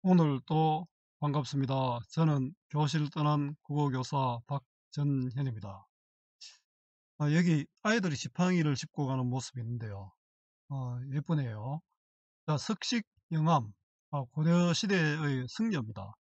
오늘 또 반갑습니다. 저는 교실 떠난 국어교사 박전현입니다. 여기 아이들이 지팡이를 짚고 가는 모습이 있는데요. 예쁘네요. 자, 석식영암, 고려시대의 승려입니다.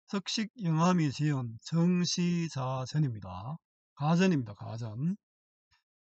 석식영암이 지은 정시자전입니다. 가전입니다. 가전.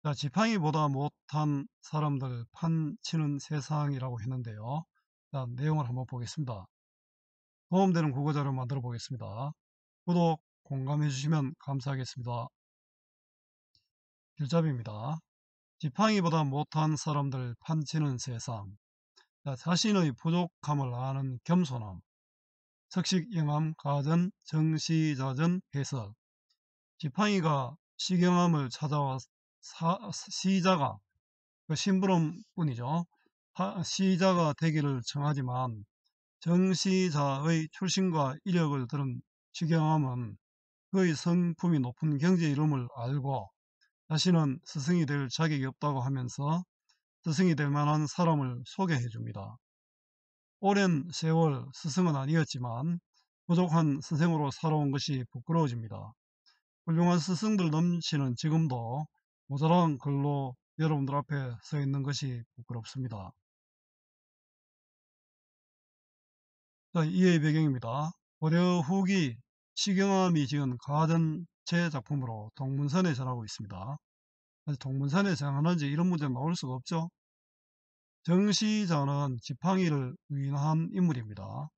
자, 지팡이보다 못한 사람들 판치는 세상이라고 했는데요. 자, 내용을 한번 보겠습니다. 도움되는 국어자료 만들어 보겠습니다. 구독, 공감해 주시면 감사하겠습니다. 길잡이입니다. 지팡이보다 못한 사람들 판치는 세상. 자, 자신의 부족함을 아는 겸손함. 석식영암 가전 정시자전 해석. 지팡이가 식영암을 찾아와 시자가 그 심부름뿐이죠. 시자가 되기를 청하지만 정시자의 출신과 이력을 들은 식영암은 그의 성품이 높은 경제 이름을 알고 자신은 스승이 될 자격이 없다고 하면서 스승이 될 만한 사람을 소개해 줍니다. 오랜 세월 스승은 아니었지만 부족한 선생으로 살아온 것이 부끄러워집니다. 훌륭한 스승들 넘치는 지금도 모자란 글로 여러분들 앞에 서 있는 것이 부끄럽습니다. 자, 이해의 배경입니다. 고려 후기 식영암이 지은 가전체 작품으로 동문선에 전하고 있습니다. 동문선에 정하는지 이런 문제는 나올 수가 없죠. 정시자는 지팡이를 위인한 인물입니다.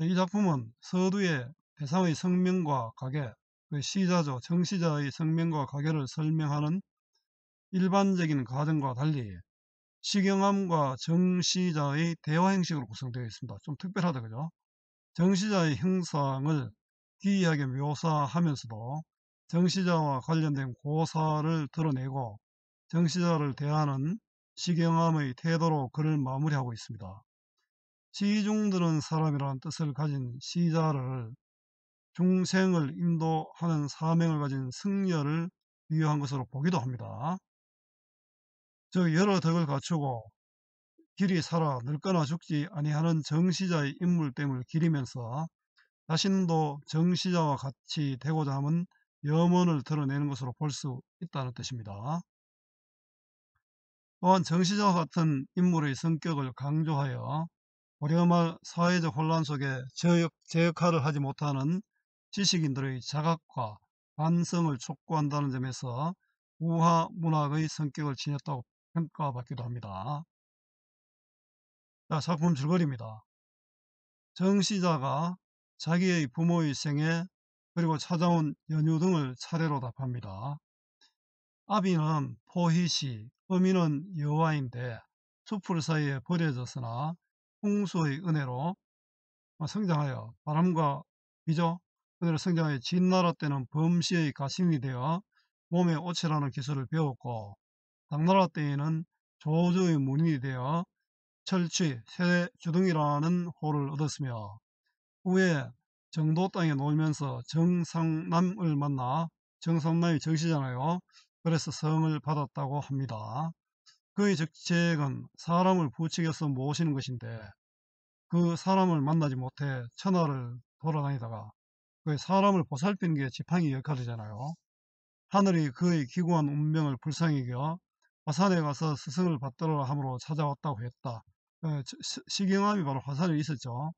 이 작품은 서두에 대상의 성명과 가계, 그 시자죠. 정시자의 성명과 가계를 설명하는 일반적인 가정과 달리 식영암과 정시자의 대화 형식으로 구성되어 있습니다. 좀 특별하다, 그죠? 정시자의 형상을 기이하게 묘사하면서도 정시자와 관련된 고사를 드러내고 정시자를 대하는 식영암의 태도로 글을 마무리하고 있습니다. 시중드는 사람이라는 뜻을 가진 시자를 중생을 인도하는 사명을 가진 승려를 비유한 것으로 보기도 합니다. 여러 덕을 갖추고 길이 살아 늙거나 죽지 아니하는 정시자의 인물됨을 기리면서 자신도 정시자와 같이 되고자 하는 염원을 드러내는 것으로 볼 수 있다는 뜻입니다. 또한 정시자와 같은 인물의 성격을 강조하여 고려말 사회적 혼란 속에 제 역할을 하지 못하는 지식인들의 자각과 반성을 촉구한다는 점에서 우화 문학의 성격을 지녔다고 평가받기도 합니다. 자, 작품 줄거리입니다. 정시자가 자기의 부모의 생애 그리고 찾아온 연유 등을 차례로 답합니다. 아비는 포희시, 어미는 여와인데 숲풀 사이에 버려졌으나 풍수의 은혜로 성장하여 바람과 비죠 은혜로 성장하여 진나라 때는 범시의 가신이 되어 몸에 오치라는 기술을 배웠고 당나라 때에는 조조의 문인이 되어 철취, 세대 주둥이라는 호를 얻었으며 후에 정도 땅에 놀면서 정상남을 만나 정상남이 정시잖아요. 그래서 성을 받았다고 합니다. 그의 직책은 사람을 부추겨서 모시는 것인데 그 사람을 만나지 못해 천하를 돌아다니다가 그 사람을 보살피는 게 지팡이 역할이잖아요. 하늘이 그의 기구한 운명을 불쌍히 여겨 화산에 가서 스승을 받들어라 함으로 찾아왔다고 했다. 식영암이 바로 화산에 있었죠.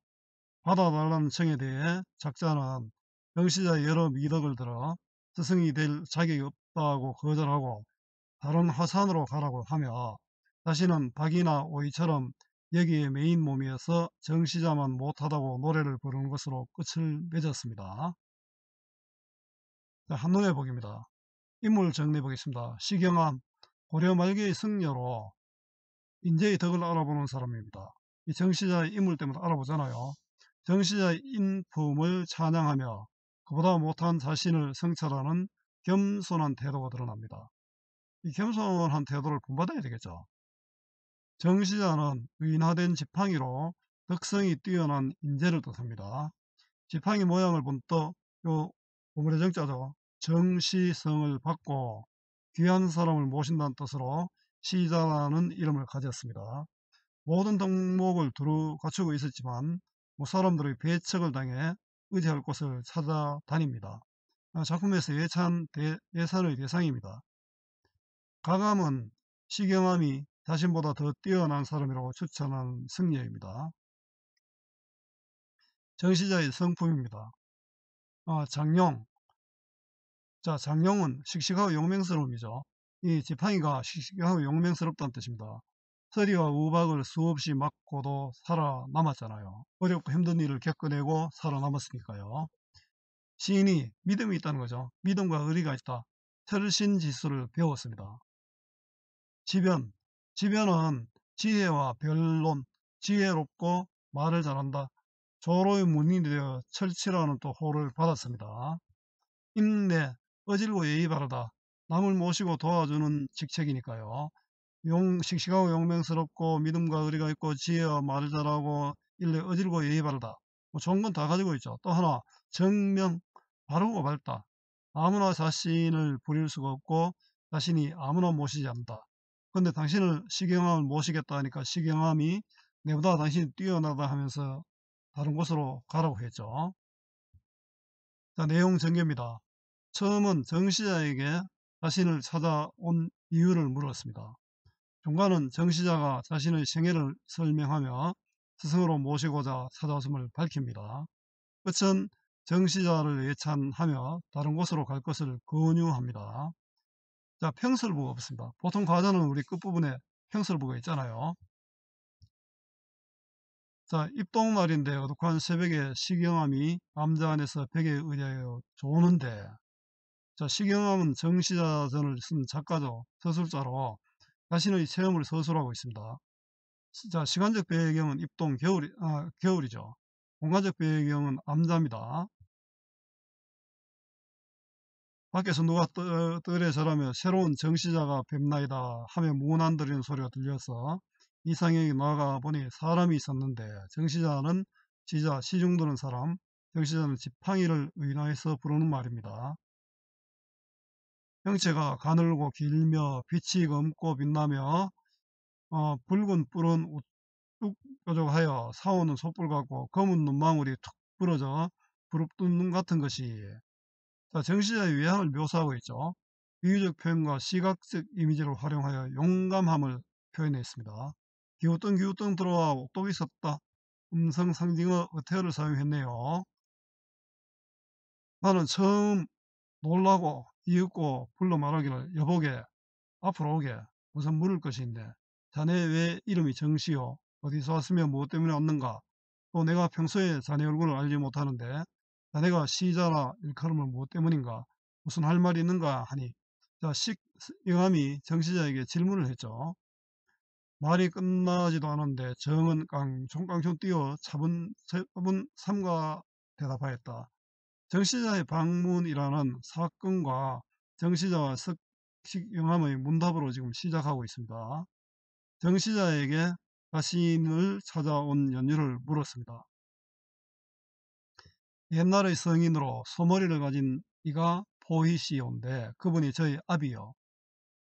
받아달라는 청에 대해 작자는 정시자의 여러 미덕을 들어 스승이 될 자격이 없다고 거절하고 다른 화산으로 가라고 하며 자신은 닭이나 오이처럼 여기에 메인 몸이어서 정시자만 못하다고 노래를 부르는 것으로 끝을 맺었습니다. 자, 한눈에 보기입니다. 인물 정리해 보겠습니다. 식영암, 고려 말기의 승려로 인재의 덕을 알아보는 사람입니다. 이 정시자의 인물 때문에 알아보잖아요. 정시자의 인품을 찬양하며 그보다 못한 자신을 성찰하는 겸손한 태도가 드러납니다. 이 겸손한 태도를 본받아야 되겠죠. 정시자는 의인화된 지팡이로 덕성이 뛰어난 인재를 뜻합니다. 지팡이 모양을 본 또 요 보물의 정자죠. 정시성을 받고 귀한 사람을 모신다는 뜻으로 시자라는 이름을 가졌습니다. 모든 덕목을 두루 갖추고 있었지만 뭐 사람들의 배척을 당해 의지할 곳을 찾아다닙니다. 작품에서 예산의 대상입니다. 가감은 시경함이 자신보다 더 뛰어난 사람이라고 추천한 승려입니다. 정시자의 성품입니다. 장용. 자, 장용은 씩씩하고 용맹스러움이죠. 이 지팡이가 씩씩하고 용맹스럽다는 뜻입니다. 서리와 우박을 수없이 맞고도 살아남았잖아요. 어렵고 힘든 일을 겪어내고 살아남았으니까요. 시인이 믿음이 있다는 거죠. 믿음과 의리가 있다. 철신지수를 배웠습니다. 지변. 지변은 지혜와 변론, 지혜롭고 말을 잘한다. 조로의 문인이 되어 철치라는 또 호를 받았습니다. 인내, 어질고 예의 바르다. 남을 모시고 도와주는 직책이니까요. 씩씩하고 용맹스럽고 믿음과 의리가 있고 지혜와 말을 잘하고 일내 어질고 예의 바르다. 뭐 좋은 건 다 가지고 있죠. 또 하나 정명, 바르고 밝다. 아무나 자신을 부릴 수가 없고 자신이 아무나 모시지 않는다. 근데 당신을 시경함을 모시겠다 하니까 시경함이 내보다 당신이 뛰어나다 하면서 다른 곳으로 가라고 했죠. 자, 내용 전개입니다. 처음은 정시자에게 자신을 찾아온 이유를 물었습니다. 중간은 정시자가 자신의 생애를 설명하며 스승으로 모시고자 찾아왔음을 밝힙니다. 끝은 정시자를 예찬하며 다른 곳으로 갈 것을 권유합니다. 자, 평설부가 없습니다. 보통 과자는 우리 끝부분에 평설부가 있잖아요. 자, 입동날인데 어둑한 새벽에 시경함이 암자 안에서 벽에 의하여 조는데, 자, 시경함은 정시자전을 쓴 작가죠. 서술자로 자신의 체험을 서술하고 있습니다. 자, 시간적 배경은 입동 겨울이죠. 공간적 배경은 암자입니다. 밖에서 누가 떠래저라며 새로운 정시자가 뵙나이다 하며 문안 들리는 소리가 들려서 이상형이 나가 보니 사람이 있었는데, 정시자는 지자, 시중 드는 사람, 정시자는 지팡이를 의인화해서 부르는 말입니다. 형체가 가늘고 길며 빛이 검고 빛나며 붉은 뿔은 우뚝 뾰족하여 사오는 솥불 같고 검은 눈망울이 툭 부러져 부릅뜬 눈 같은 것이. 자, 정시자의 외향을 묘사하고 있죠. 비유적 표현과 시각적 이미지를 활용하여 용감함을 표현했습니다. 기우뚱 들어와 옥독이 섰다. 음성 상징어 어태어를 사용했네요. 나는 처음 놀라고 이윽고 불러 말하기를, 여보게, 앞으로 오게, 무슨 물을 것인데, 자네 왜 이름이 정시요? 어디서 왔으며 무엇 때문에 왔는가? 또 내가 평소에 자네 얼굴을 알지 못하는데 자네가 시자나 일컬음을 무엇 때문인가? 무슨 할 말이 있는가 하니, 자, 영함이 정시자에게 질문을 했죠. 말이 끝나지도 않았는데 정은 깡총깡총 뛰어 차분 삼가 대답하였다. 정시자의 방문이라는 사건과 정시자와 영함의 문답으로 지금 시작하고 있습니다. 정시자에게 자신을 찾아온 연유를 물었습니다. 옛날의 성인으로 소머리를 가진 이가 포이시오인데 그분이 저희 아비요.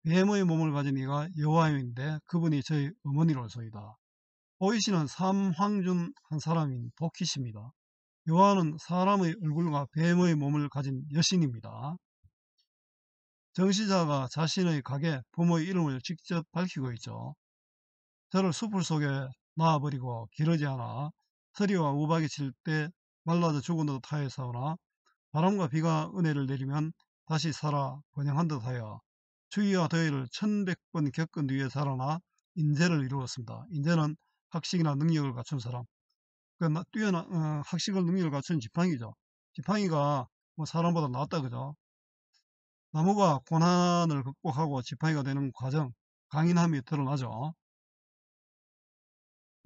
뱀의 몸을 가진 이가 여호와인데 그분이 저희 어머니로소이다. 포이시는 삼황중 한 사람인 도키시입니다. 여호와는 사람의 얼굴과 뱀의 몸을 가진 여신입니다. 정시자가 자신의 가게, 부모의 이름을 직접 밝히고 있죠. 저를 숲을 속에 놔버리고 기르지 않아 서리와 우박이 칠 때 말라져 죽은 듯 하여사오나 바람과 비가 은혜를 내리면 다시 살아 번영한 듯하여 추위와 더위를 1100번 겪은 뒤에 살아나 인재를 이루었습니다. 인재는 학식이나 능력을 갖춘 사람, 뛰어난 학식을 능력을 갖춘 지팡이죠. 지팡이가 뭐 사람보다 낫다 그죠. 나무가 고난을 극복하고 지팡이가 되는 과정, 강인함이 드러나죠.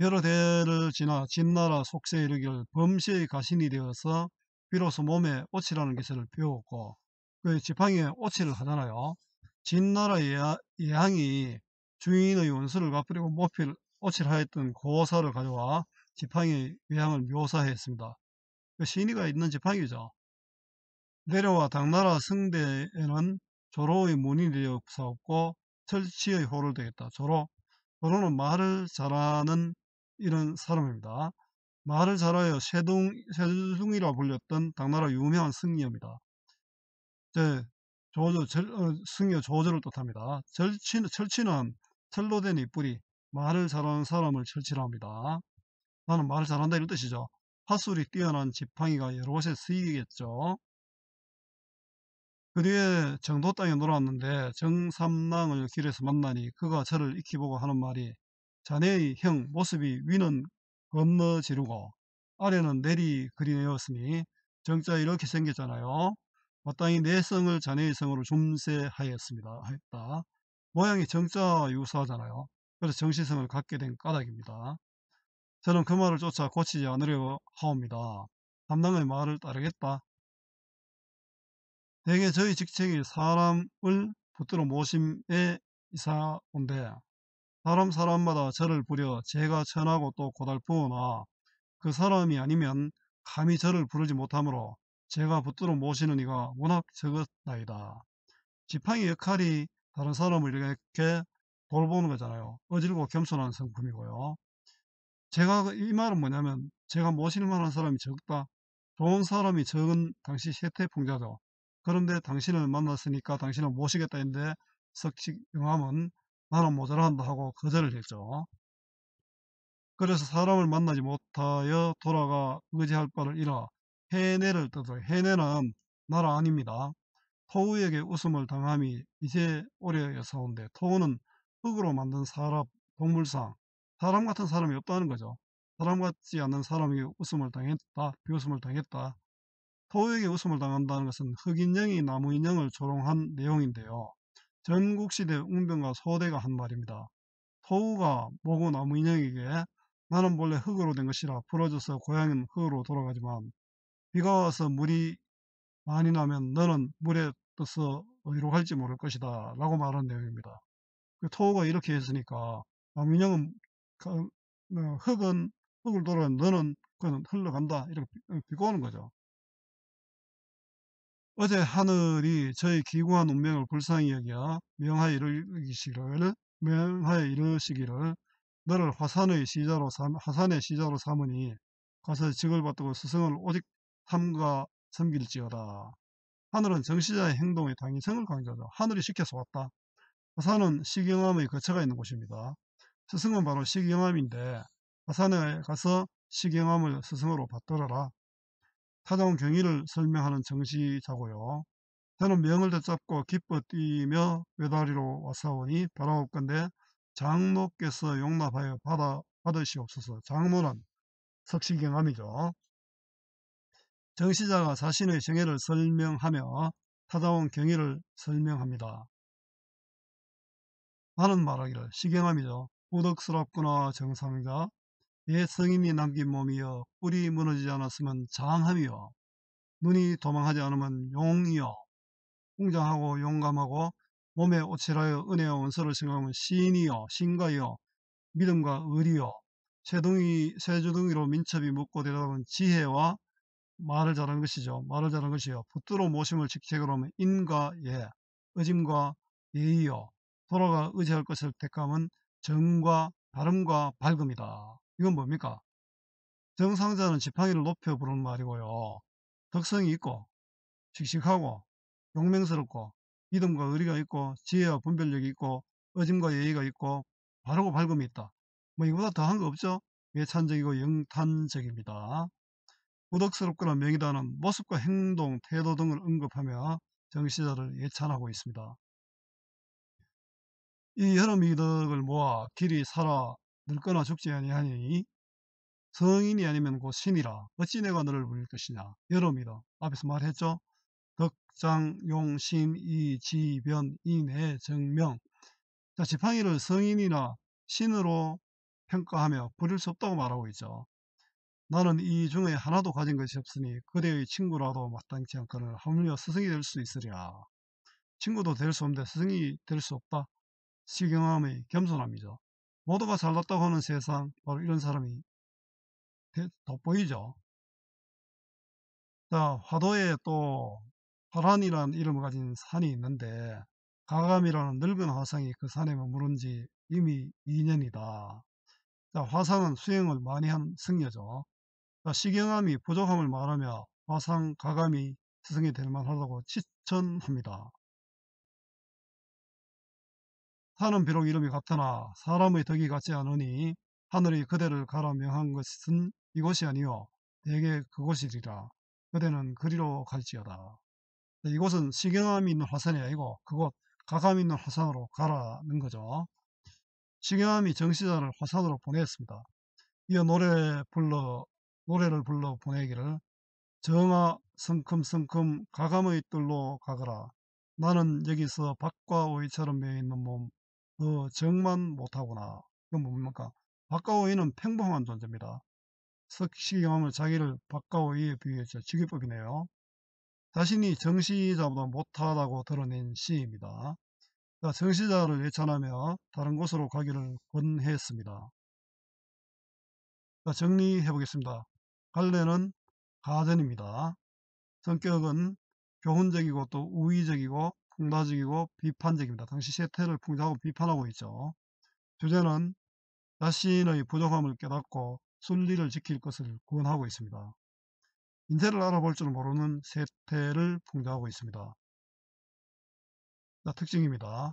여러 대를 지나 진나라 속세에 이르기를 범시의 가신이 되어서 비로소 몸에 오치라는 기술을 배웠고, 그 지팡이에 오치를 하잖아요. 진나라 예항이 주인의 원수를 갚으려고 모필 오치를 하였던 고사를 가져와 지팡이의 외향을 묘사했습니다. 그 신의가 있는 지팡이죠. 내려와 당나라 성대에는 조로의 문인이 되어 싸웠고 철치의 호를 되겠다. 조로는 말을 잘하는 이런 사람입니다. 말을 잘하여 세둥이라 불렸던 당나라 유명한 승려입니다. 제 승려 조조를 뜻합니다. 철치는 철로 된 이뿔이 말을 잘하는 사람을 철치라 합니다. 나는 말을 잘한다 이런 뜻이죠. 화술이 뛰어난 지팡이가 여러 곳에 쓰이겠죠. 그 뒤에 정도 땅에 놀았는데 정삼랑을 길에서 만나니 그가 저를 익히보고 하는 말이 자네의 형 모습이 위는 건너지르고 아래는 내리 그리내었으니 정자 이렇게 생겼잖아요. 마땅히 내 성을 자네의 성으로 줌세하였습니다. 했다. 모양이 정자 유사하잖아요. 그래서 정시성을 갖게 된 까닭입니다. 저는 그 말을 쫓아 고치지 않으려 하옵니다. 담당의 말을 따르겠다. 대개 저희 직책이 사람을 붙들어 모심에 이사온데 사람마다 저를 부려 제가 천하고 또 고달프오나 그 사람이 아니면 감히 저를 부르지 못하므로 제가 붙들어 모시는 이가 워낙 적었나이다. 지팡이 역할이 다른 사람을 이렇게 돌보는 거잖아요. 어질고 겸손한 성품이고요. 제가 이 말은 뭐냐면 제가 모실 만한 사람이 적다. 좋은 사람이 적은 당시 세태풍자죠. 그런데 당신을 만났으니까 당신을 모시겠다 했는데 석식영함은 나는 모자란다 하고 거절을 했죠. 그래서 사람을 만나지 못하여 돌아가 의지할 바를 잃어 해내를 떠서 해내는 나라 아닙니다. 토우에게 웃음을 당함이 이제 오래여사온데 토우는 흙으로 만든 사람, 동물상, 사람 같은 사람이 없다는 거죠. 사람 같지 않는 사람에게 웃음을 당했다, 비웃음을 당했다. 토우에게 웃음을 당한다는 것은 흑인령이 나무인형을 조롱한 내용인데요. 전국시대 웅변과 소대가 한 말입니다. 토우가 모고 나무인형에게 나는 본래 흙으로 된 것이라 부러져서 고향은 흙으로 돌아가지만 비가 와서 물이 많이 나면 너는 물에 떠서 어디로 갈지 모를 것이다 라고 말한 내용입니다. 그 토우가 이렇게 했으니까 나무인형은 흙은 흙을 돌아 너는 그는 흘러간다 이렇게 비꼬는 거죠. 어제 하늘이 저희 기구한 운명을 불쌍히 여겨 명하여 이르시기를 너를 화산의 시자로 삼으니 가서 직을 받들고 스승을 오직 삼가 섬길지어다. 하늘은 정시자의 행동에 당위성을 강조하죠. 하늘이 시켜서 왔다. 화산은 시경암의 거처가 있는 곳입니다. 스승은 바로 시경암인데 화산에 가서 시경암을 스승으로 받들어라. 찾아온 경위를 설명하는 정시자고요. 저는 명을 되잡고 기뻐 뛰며 외다리로 왔사오니 바라옵건대 장로께서 용납하여 받으시옵소서. 장로는 석시경암이죠. 정시자가 자신의 정예를 설명하며 찾아온 경위를 설명합니다. 나는 말하기를 시경함이죠. 우덕스럽구나 정상자. 옛 성인이 남긴 몸이여 뿔이 무너지지 않았으면 장함이여 눈이 도망하지 않으면 용이여 웅장하고 용감하고 몸에 오칠하여 은혜와 원서를 생각하면 신이여 신가여 믿음과 의리여 세주둥이로 민첩이 묻고 대답하면 지혜와 말을 잘하는 것이죠. 말을 잘하는 것이요. 붙들어 모심을 직책으로 하면 인과 예, 의짐과 예의요. 돌아가 의지할 것을 택함은 정과 바름과 밝음이다. 이건 뭡니까? 정상자는 지팡이를 높여 부르는 말이고요. 덕성이 있고 씩씩하고 용맹스럽고 믿음과 의리가 있고 지혜와 분별력이 있고 의짐과 예의가 있고 바르고 밝음이 있다. 뭐 이거보다 더한 거 없죠? 예찬적이고 영탄적입니다. 우덕스럽거나 명이다는 모습과 행동, 태도 등을 언급하며 정시자를 예찬하고 있습니다. 이 여러 미덕을 모아 길이 살아 늙거나 죽지 아니하니 성인이 아니면 곧 신이라 어찌 내가 너를 부릴 것이냐. 여러 미덕 앞에서 말했죠. 덕장, 용, 신, 이, 지, 변, 인해, 정명. 자, 지팡이를 성인이나 신으로 평가하며 부릴 수 없다고 말하고 있죠. 나는 이 중에 하나도 가진 것이 없으니 그대의 친구라도 마땅치 않거늘 하물며 스승이 될 수 있으랴. 친구도 될 수 없는데 스승이 될 수 없다. 시경함의 겸손함이죠. 모두가 잘났다고 하는 세상, 바로 이런 사람이 돋보이죠. 자, 화도에 또 화란이라는 이름을 가진 산이 있는데 가감이라는 늙은 화상이 그 산에 머무른 지 이미 2년이다. 자, 화상은 수행을 많이 한 승려죠. 식용암이 부족함을 말하며 화상, 가감이 스승이 될 만하다고 추천합니다. 산은 비록 이름이 같으나 사람의 덕이 같지 않으니 하늘이 그대를 가라 명한 것은 이곳이 아니요 대개 그곳이리라. 그대는 그리로 갈지어다. 이곳은 식용암이 있는 화산이 아니고 그곳 가감이 있는 화산으로 가라는 거죠. 식용암이 정시자를 화산으로 보냈습니다. 이어 노래를 불러 보내기를 정아 성큼성큼 가감의 뜰로 가거라. 나는 여기서 박과 오이처럼 매있는 몸, 너 정만 못하구나. 이건 뭡니까? 박과 오이는 평범한 존재입니다. 석시경험을 자기를 박과 오이에 비유해서 직유법이네요. 자신이 정시자보다 못하다고 드러낸 시입니다. 정시자를 예찬하며 다른 곳으로 가기를 권했습니다. 정리해 보겠습니다. 갈래는 가전입니다. 성격은 교훈적이고 또 우의적이고 풍다적이고 비판적입니다. 당시 세태를 풍자하고 비판하고 있죠. 주제는 자신의 부족함을 깨닫고 순리를 지킬 것을 구원하고 있습니다. 인재를 알아볼 줄 모르는 세태를 풍자하고 있습니다. 특징입니다.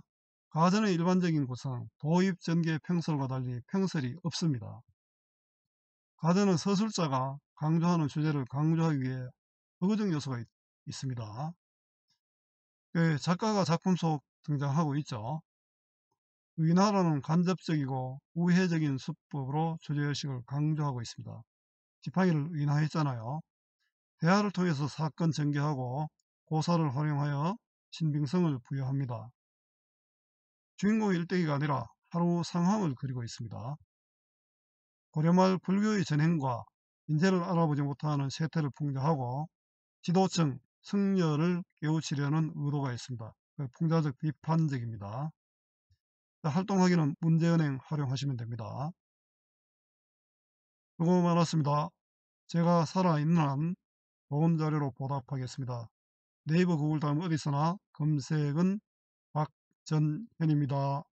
가전의 일반적인 구성, 도입 전개 평설과 달리 평설이 없습니다. 가전은 서술자가 강조하는 주제를 강조하기 위해 의거적 요소가 있습니다. 작가가 작품 속 등장하고 있죠. 위나라는 간접적이고 우회적인 수법으로 주제의식을 강조하고 있습니다. 지팡이를 위나했잖아요. 대화를 통해서 사건 전개하고 고사를 활용하여 신빙성을 부여합니다. 주인공의 일대기가 아니라 하루 상황을 그리고 있습니다. 고려말 불교의 전행과 인재를 알아보지 못하는 세태를 풍자하고 지도층, 승려를 깨우치려는 의도가 있습니다. 풍자적 비판적입니다. 활동하기는 문제은행 활용하시면 됩니다. 수고 많았습니다. 제가 살아있는 한 좋은 자료로 보답하겠습니다. 네이버 구글 다음 어디서나 검색은 박전현입니다.